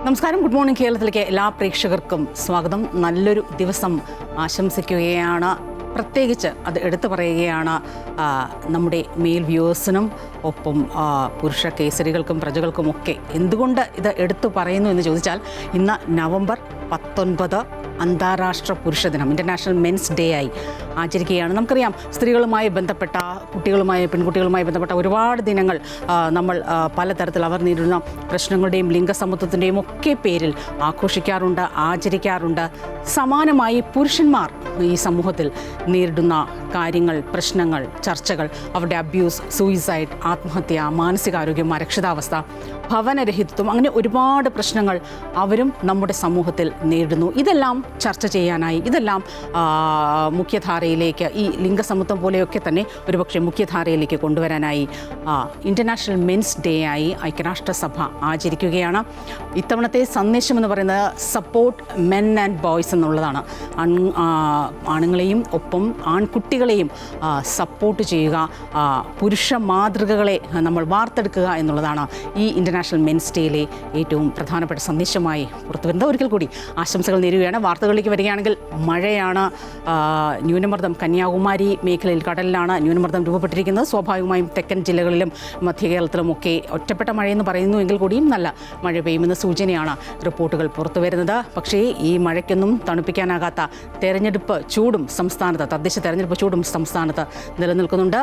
നമസ്കാരം. Good morning കേരളത്തിലേക്ക് എല്ലാ പ്രേക്ഷകർക്കും സ്വാഗതം. നല്ലൊരു ദിവസം ആശംസിക്കുകയാണ്. പ്രത്യേകിച്ച് അത് എടുത്തു പറയുകയാണ് നമ്മുടെ മെയിൽ വ്യൂവേഴ്സിനും ഒപ്പം പുരുഷ കേസരികൾക്കും പ്രജകൾക്കുമൊക്കെ. എന്തുകൊണ്ട് ഇത് എടുത്തു പറയുന്നു എന്ന് ചോദിച്ചാൽ, ഇന്ന് നവംബർ 19 അന്താരാഷ്ട്ര പുരുഷ ദിനം, ഇൻ്റർനാഷണൽ മെൻസ് ഡേ ആയി ആചരിക്കുകയാണ്. നമുക്കറിയാം, സ്ത്രീകളുമായി ബന്ധപ്പെട്ട, പെൺകുട്ടികളുമായി ബന്ധപ്പെട്ട ഒരുപാട് ദിനങ്ങൾ നമ്മൾ പലതരത്തിൽ അവർ നേരിടുന്ന പ്രശ്നങ്ങളുടെയും ലിംഗസമത്വത്തിൻ്റെയും ഒക്കെ പേരിൽ ആഘോഷിക്കാറുണ്ട്, ആചരിക്കാറുണ്ട്. സമാനമായി പുരുഷന്മാർ ഈ സമൂഹത്തിൽ നേരിടുന്ന കാര്യങ്ങൾ, പ്രശ്നങ്ങൾ, ചർച്ചകൾ, അവരുടെ അബ്യൂസ്, സൂയിസൈഡ്, ആത്മഹത്യ, മാനസികാരോഗ്യം, അരക്ഷിതാവസ്ഥ, ഭവനരഹിതത്വം, അങ്ങനെ ഒരുപാട് പ്രശ്നങ്ങൾ അവരും നമ്മുടെ സമൂഹത്തിൽ നേരിടുന്നു. ഇതെല്ലാം ചർച്ച ചെയ്യാനായി, ഇതെല്ലാം മുഖ്യധാരയിലേക്ക്, ഈ ലിംഗസമത്വം പോലെയൊക്കെ തന്നെ ഒരുപക്ഷെ മുഖ്യധാരയിലേക്ക് കൊണ്ടുവരാനായി ഇൻ്റർനാഷണൽ മെൻസ് ഡേ ആയി ഐക്യരാഷ്ട്രസഭ ആചരിക്കുകയാണ്. ഇത്തവണത്തെ സന്ദേശം എന്ന് പറയുന്നത് സപ്പോർട്ട് മെൻ ആൻഡ് ബോയ്സ് എന്നുള്ളതാണ്. ആണുങ്ങളെയും ഒപ്പം ആൺകുട്ടികളെയും സപ്പോർട്ട് ചെയ്യുക, പുരുഷ മാതൃകകളെ നമ്മൾ വാർത്തെടുക്കുക എന്നുള്ളതാണ് ഈ ഇൻ്റർനാഷണൽ മെൻസ് ഡേയിലെ ഏറ്റവും പ്രധാനപ്പെട്ട സന്ദേശമായി പുറത്തു വരുന്നത്. ഒരിക്കൽ കൂടി ആശംസകൾ നേരുകയാണ്. വാർത്തകളിലേക്ക് വരികയാണെങ്കിൽ, മഴയാണ്. ന്യൂനമർദ്ദം കന്യാകുമാരി മേഖലയിൽ, കടലിലാണ് ന്യൂനമർദ്ദം രൂപപ്പെട്ടിരിക്കുന്നത്. സ്വാഭാവികമായും തെക്കൻ ജില്ലകളിലും മധ്യ കേരളത്തിലുമൊക്കെ ഒറ്റപ്പെട്ട മഴയെന്ന് പറയുന്നുവെങ്കിൽ കൂടിയും നല്ല മഴ പെയ്യുമെന്ന സൂചനയാണ് റിപ്പോർട്ടുകൾ പുറത്തു വരുന്നത്. പക്ഷേ ഈ മഴയ്ക്കൊന്നും തണുപ്പിക്കാനാകാത്ത തദ്ദേശ തെരഞ്ഞെടുപ്പ് ചൂടും സംസ്ഥാനത്ത് നിലനിൽക്കുന്നുണ്ട്.